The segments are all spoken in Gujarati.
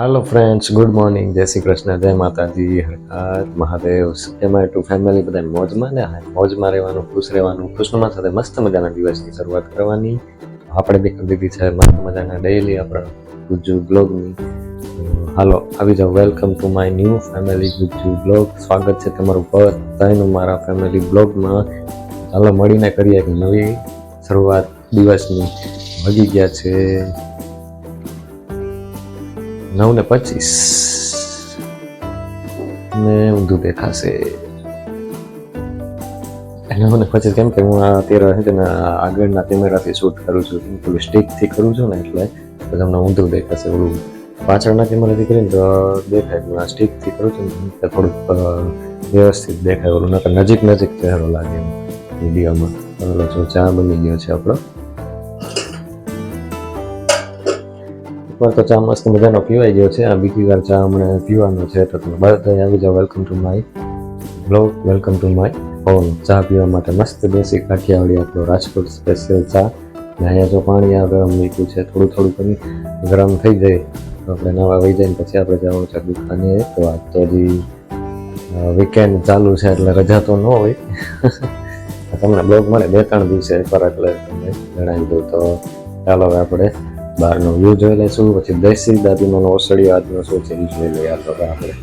હાલો ફ્રેન્ડ્સ, ગુડ મોર્નિંગ, જય શ્રી કૃષ્ણ, જય માતાજી, હર હર મહાદેવ. એમાં ટુ ફેમિલી બધા મોજમાં ને મોજમાં રહેવાનું, ખુશ રહેવાનું, ખુશનુમા સાથે મસ્ત મજાના દિવસની શરૂઆત કરવાની. આપણે બી કરી દીધી છે મસ્ત મજાના ડેઈલી આપણા ગુજ્જુ બ્લોગની. હાલો આવી જાઓ, welcome to my new family Gujju blog. સ્વાગત છે તમારું બધાનું મારા ફેમિલી બ્લોગમાં. ચાલો મળીને કરીએ એક નવી શરૂઆત દિવસની. વાગી ગયા છે 9:25 ને ઊંધું દેખાશે. 9:25 કેમ કે હું અત્યારે છે ને આગળના કેમેરાથી શૂટ કરું છું, પેલું સ્ટિકથી કરું છું ને એટલે તમને ઊંધું દેખાશે. ઓલું પાછળના કેમેરાથી કરીને તો દેખાય, પણ આ સ્ટિકથી કરું છું ને થોડુંક વ્યવસ્થિત દેખાય. ઓલું નકર નજીક ચહેરો લાગે એમ વિડીયોમાં. ચાલો જો ચા બની ગયો છે આપણો. તો ચા મસ્ત મજાનો પીવાઈ ગયો છે. આ બીજી વાર ચા હમણાં પીવાનો છે, તો તમે બધા આવી જાઓ. Welcome to my blog, welcome to my home. ચા પીવા માટે મસ્ત દેશી કાઠિયાવાડી આપણો રાજકોટ સ્પેશિયલ ચા. ને અહીંયા જો પાણી આ ગરમ મૂક્યું છે, થોડું કરી ગરમ થઈ જાય તો આપણે નવા વહી જાય ને પછી આપણે જવાનું છે દુકાને. તો આજ તો હજી વીકેન્ડ ચાલુ છે એટલે રજા તો ન હોય. તમને બ્લોગ મળે 2-3 દિવસે એકવાર, એટલે તમને જણાવી દઉં. તો ચાલો હવે આપણે બહારનો વ્યૂ જોઈ લઈશું, પછી દેશી દાદીમાનો ઓસડિયો આજનો શું છે એ જોઈ લઈએ. તો આપણે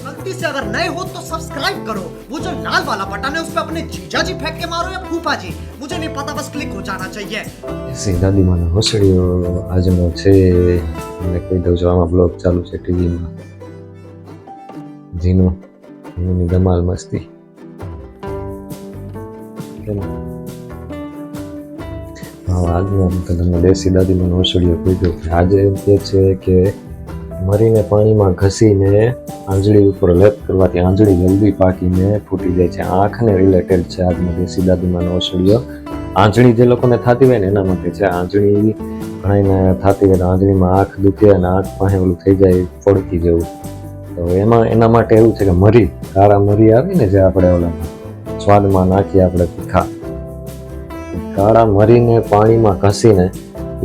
गलती से अगर नए हो तो सब्सक्राइब करो, वो जो लाल वाला बटन है उस पे अपने जीजा जी फेंक के मारो या फूफा जी, मुझे नहीं पता, बस क्लिक हो जाना चाहिए. દેશી દાદીમાનો ઓસડિયો આજનો છે. મને કહી દઉં છું, આમાં બ્લોગ ચાલુ છે ટીવીમાં. જીનુની ધમાલ મસ્તી. આજનો તમને દેશી દાદીમાનો ઓસડિયો કહી દઉં. આજે એમ કહે છે કે મરીને પાણીમાં ઘસીને આંજળી ઉપર લેપ કરવાથી આંજળી જલ્દી પાકીને ફૂટી જાય છે. આંખને રિલેટેડ છે આજનો દેશી દાદીમાનો ઓસડિયો. આંજળી જે લોકોને થતી હોય ને એના માટે છે. આંજળી ઘણાને થતી હોય તો આંજળીમાં આંખ દુખે અને આંખ પાસે ઓલું થઈ જાય ફોડકી જેવું, તો એના માટે એવું છે કે મરી, કાળા મરી આવે ને જે આપણે ઓલા સ્વાદમાં નાખીએ આપણે તીખા, કાળા મરીને પાણીમાં ઘસીને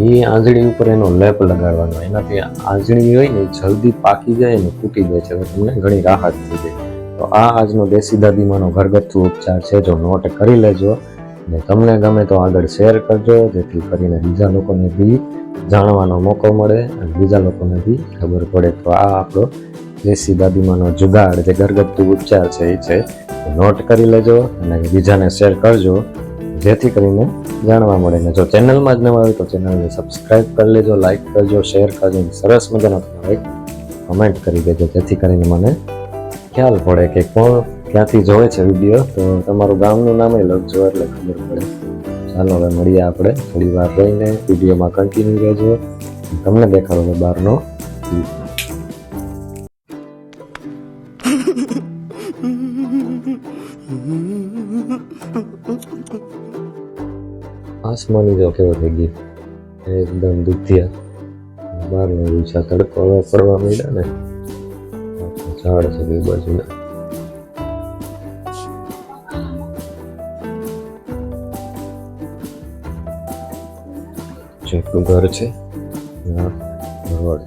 એ આંજળી ઉપર એનો લેપ લગાડવાનો. એનાથી આંજળી હોય ને જલ્દી પાકી જાય અને ફૂટી જાય છે, તમને ઘણી રાહત થઈ જાય. તો આ આજનો દેશી દાદીમાનો ઘરગથ્થુ ઉપચાર છે. જો નોટ કરી લેજો ને તમને ગમે તો આગળ શેર કરજો, જેથી કરીને બીજા લોકોને બી જાણવાનો મોકો મળે અને બીજા લોકોને બી ખબર પડે. તો આ આપણો દેશી દાદીમાનો જુગાડ જે ઘરગથ્થુ ઉપચાર છે એ છે. નોટ કરી લેજો અને બીજાને શેર કરજો, જેથી કરીને જાણવા મળે. ને જો ચેનલમાં જ નવા હોય તો ચેનલને સબસ્ક્રાઈબ કરી લેજો, લાઈક કરજો, શેર કરજો, સરસ મજાનો તમારો એક કમેન્ટ કરી દેજો, જેથી કરીને મને ખ્યાલ પડે કે કોણ ક્યાંથી જોવે છે વિડીયો. તો તમારું ગામનું નામ લખજો એટલે ખબર પડે. ચાલો હવે મળીએ આપણે થોડી વાર રહીને. વિડીયોમાં કન્ટિન્યુ રહેજો, તમને દેખાડો હવે બહારનો આસમાની જો કેવો થઈ ગઈ, એકદમ દુધિયા. બહારનો વિચાર તડકો હવે પડવા માંડ્યા ને, ઝાડ છે બે બાજુના. જેટલું ઘર છે રોડ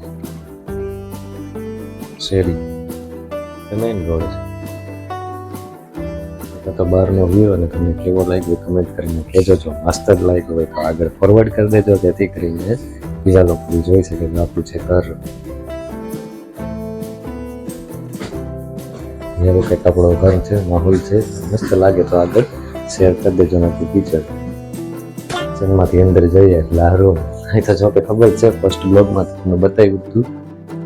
શેરી મેઇન રોડ છે. તો બહારનો વ્યૂ અને તમને કેવો લાગ્યો કમેન્ટ કરીને કહેજો. જો મસ્ત જ લાગ્યો હોય તો આગળ ફોરવર્ડ કરી દેજો, જેથી કરીને બીજા લોકો જોઈ શકે કે આપણું છે ઘર. એવું કંઈક આપણો ઘર છે, માહોલ છે, મસ્ત લાગે તો આગળ શેર કરી દેજો. નથી પિક્ચર ચેનલમાંથી અંદર જઈએ એટલે આ રૂમ અહીં તો જો કે ખબર છે, ફર્સ્ટ બ્લોગમાં તમને બતાવ્યું હતું.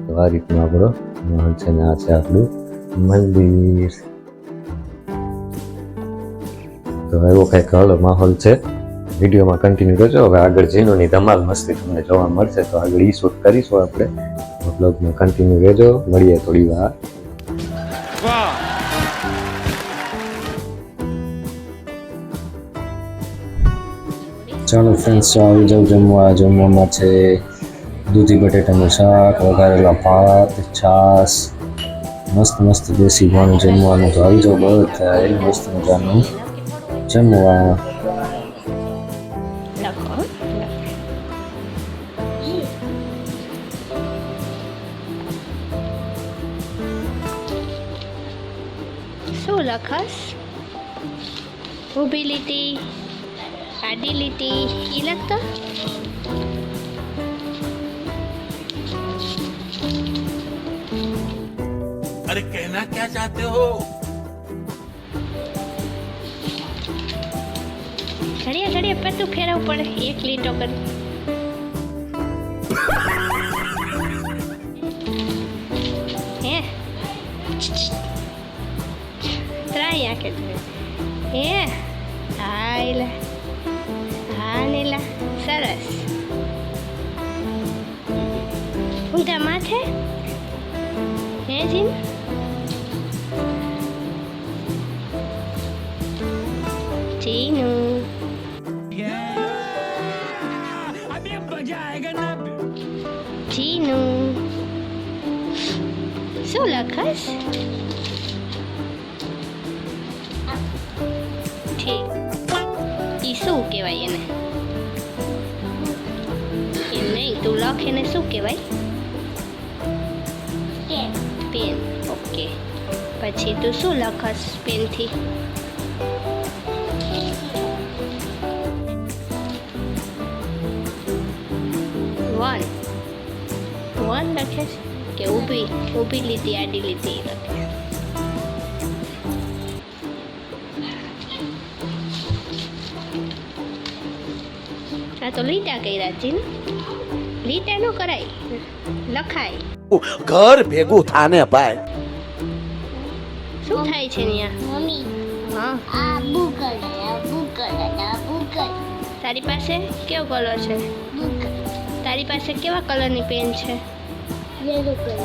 તો આ રીતનું આપણો માહોલ છે ને આ છે આપણું મંદિર. તો એવો કંઈક અલગ માહોલ છે. વિડીયોમાં કન્ટિન્યુ કરજો. હવે આગળ જીનુની ધમાલ મસ્તી તમને જોવા મળશે, તો આગળ ઈ શૂટ કરીશું આપણે. બ્લોગમાં કન્ટિન્યુ રહેજો, મળીએ થોડી વાર. ચાલો ફ્રેન્ડ્સ, આવી જાવ જમવા. જમવામાં છે દૂધી બટેટાનું શાક, વઘારેલા ભાત, છાશ, મસ્ત દેશી ભાણું જમવાનું. તો આવી જાવ બધા મસ્ત મજાનું જમવા. લખસ? ઊભી લીટી, આડી લીટી, ઈ લખતો? अरे कहना क्या चाहते हो? ઘડિયા ઘડિયા પતું ફેરવવું પડે એક લીટો કરી. હે ત્રાય આંખે હે હાયલા હા નીલા સરસ. ઊંધા માથે હે જીન જીનું જીનું શું લખસ? ઠીક ઈ શું કહેવાય એને? એમ નહીં તું લખ એને શું કહેવાય? પેન. ઓકે પછી તું શું લખસ પેનથી? વન લખે છે કે ઊભી લીટી આડી લીટી લખે? આ તો લીટા કર્યા છે ને? લીટા નો કરાય, લખાય. ઘર ભેગું થાને ભાઈ. શું થાય છે અહીંયા? મમ્મી હા આ બુકર તારી પાસે કેવો કલર છે? તારી પાસે કેવા કલરની પેન છે? યેલો કલર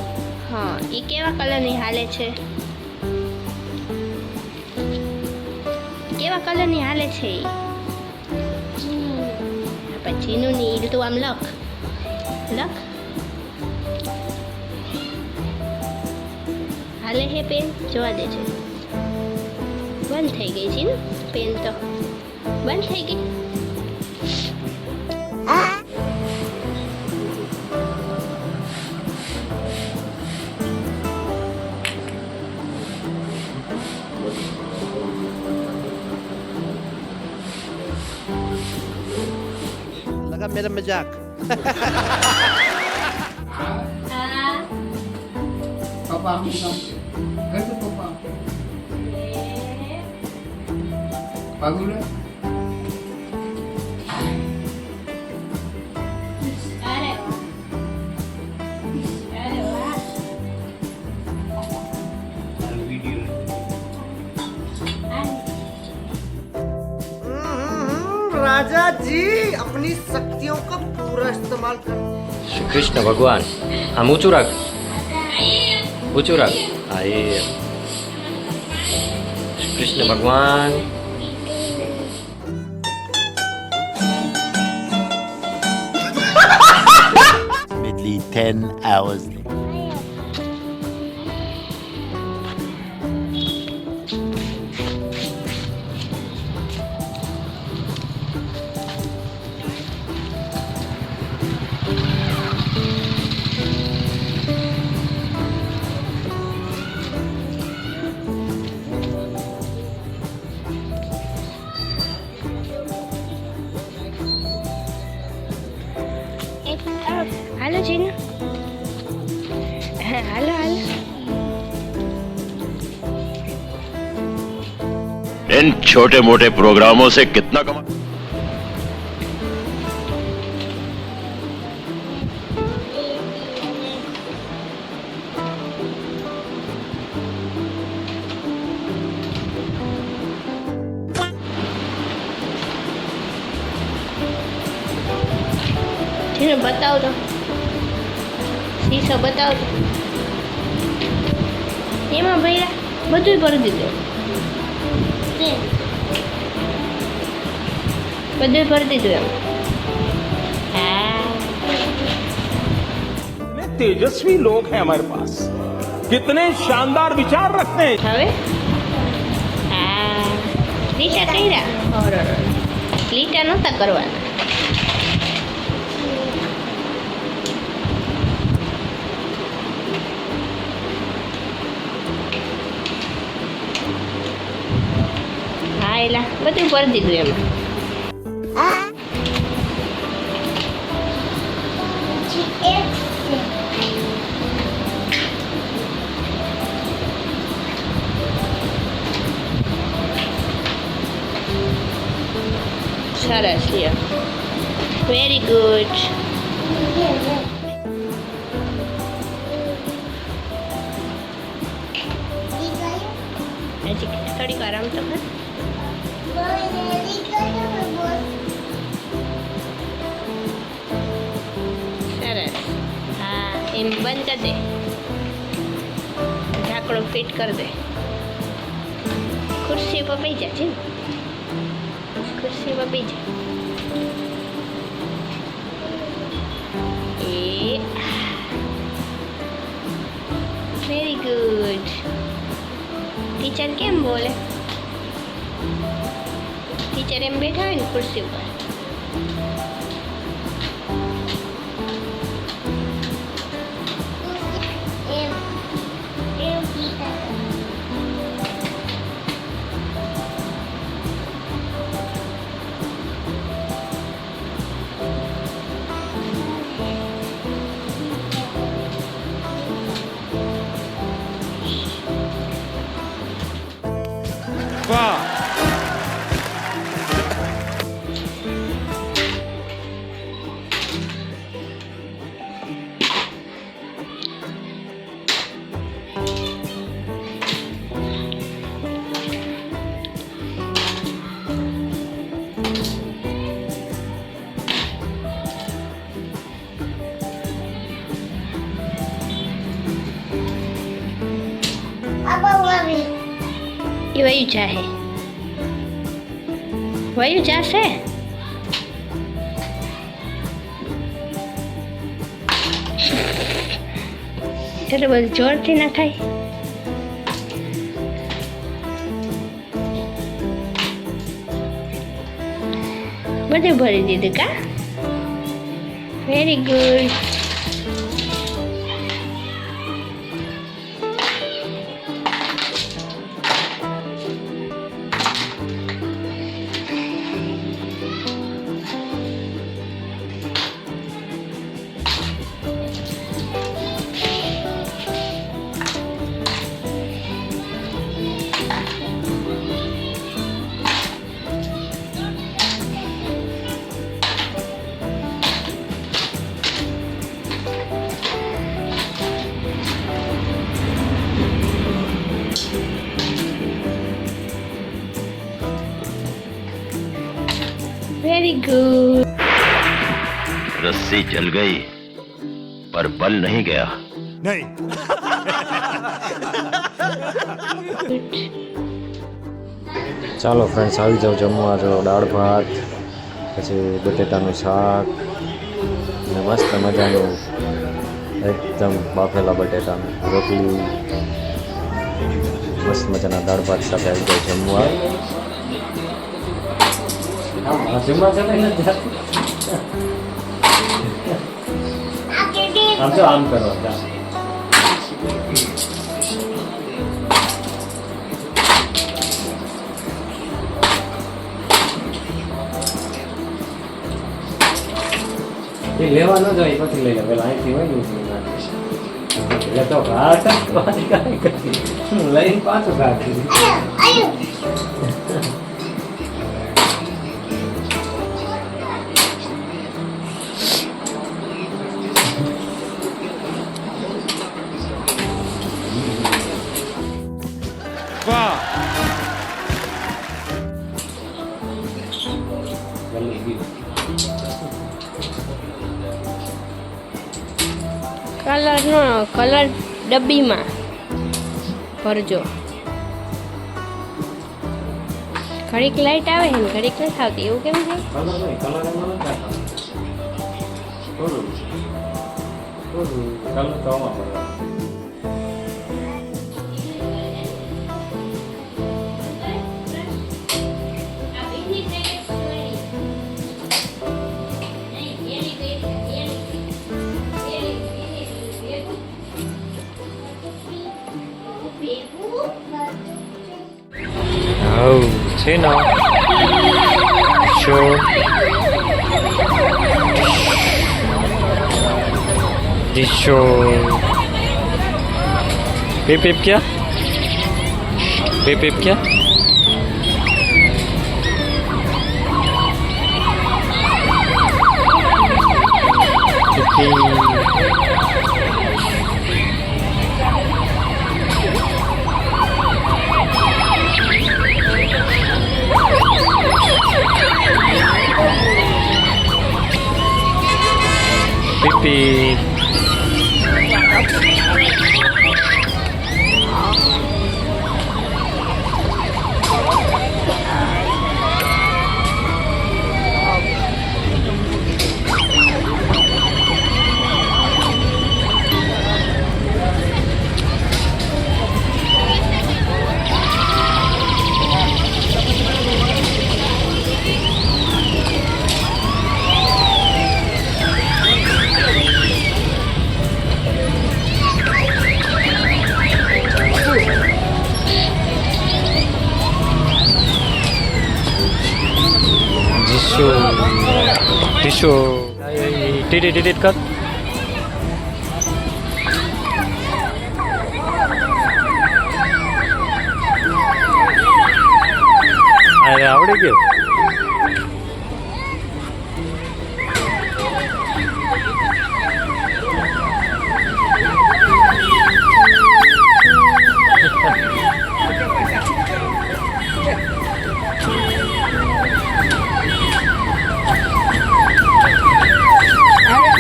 હા એ કેવા કલરની હાલે છે? કેવા કલરની હાલે છે ઈ? પછી નું ની તું આમ લખ હાલે હે પેન? જોવા દેજે. બંધ થઈ ગઈ છે ને પેન તો? બંધ થઈ ગઈ. लगा मेरा मजाक. Papa aku bilang, ganti papa. Bagus lah. राजा जी अपनी शक्तियों का पूरा इस्तेमाल करो. શ્રી કૃષ્ણ ભગવાન આમ ઊંચું રાખ, ઊંચું રાખ. હા એ શ્રી કૃષ્ણ ભગવાન. Approximately 10 hours later. હાલો જીનુ, હાલો. इन छोटे मोटे प्रोग्रामों से कितना कमा જીનુ બતાવ તો, શીશો બતાવ તો. એમાં ભૈયા બધું ભરી દીધું, બધું ભરી દીધું એમ. હા कितने तेजस्वी लोग हैं हमारे पास, कितने शानदार विचार रखते हैं. હવે હા લીટા કર્યા. લીટા નહોતા કરવાના. બધું ભરી દીધું એમાં. સરસ લ્યો. Very good. હજી થોડીક વાર આમ તો ખર. સરસ. હા એમ બંધ કરી દે. ઢાંકણું ફિટ કરી દે. ખુરશી પર બેસી જા છે ને. ખુરશી પર બેસી જા. Very good. ટીચર કેમ બોલે? ટીચર એમ બેઠા હોય ને ખુરશી ઉપર. એ વયું જાહે. વયું જાશે. એટલે બધું જોરથી ના થાય. બધું ભરી દીધું કા? Very good. Very good. रस्सी जल गई पर बल नहीं गया. ચાલો ફ્રેન્ડ્સ આવી જાઓ જમવા. જો દાળ ભાત, પછી બટેટાનું શાક અને મસ્ત મજાનું એકદમ બાફેલા બટેટાનું રોટલી, મસ્ત મજાના દાળ ભાત સાથે આવી જાઓ જમવા. આમ કરો લેવા ન જાય પછી લઈ લે. પેલા અહીંથી હોય એટલે તો ઘાટ લઈને પાછું ઘાટ. કલરનો કલર ડબ્બીમાં ભરજો. ઘડીક લાઈટ આવે ને ઘડીક નથી આવતી, એવું કેમ છે? છે ને ટીશો ટીશો પીપ પીપ ક્યાં પીપ પીપ ક્યાં પીપી ટીશો ટીટ કર અરે આવડી ગયું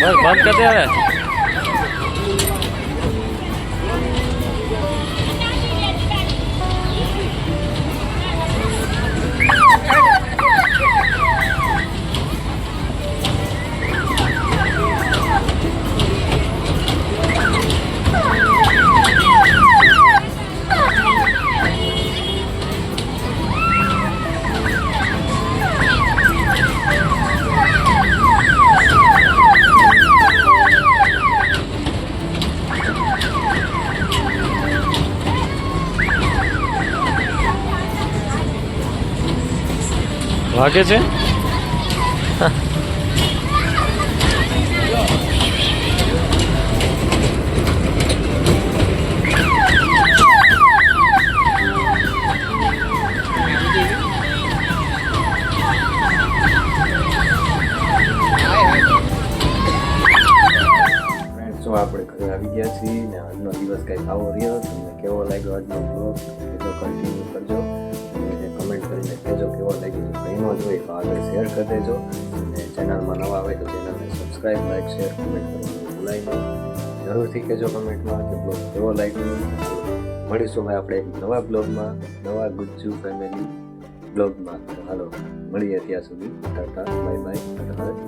બસ બંધ કરી દે હવે વાગે છે જો આપણે ઘરે આવી ગયા છીએ ને આજનો દિવસ કંઈક આવો રહ્યો. તમને કેવો લાગ્યો આજનો બ્લોગ એ તો કન્ટિન્યુ કરજો અને કમેન્ટ કરીને કહેજો કેવો લાગ્યો. જો કંઈ ન જોઈએ તો આગળ શેર કરી દેજો અને ચેનલમાં નવા આવે તો ચેનલને સબસ્ક્રાઈબ લાઈક શેર કમેન્ટ કરવાનું ભૂલાય નહીં. જરૂરથી કહેજો કમેન્ટમાં કે બ્લોગ કેવો લાગ્યો. મળીશું ભાઈ આપણે એક નવા બ્લોગમાં નવા ગુજ્જુ ફેમિલી બ્લોગમાં. તો હાલો મળીએ ત્યાં સુધી ટાટા બાય બાય.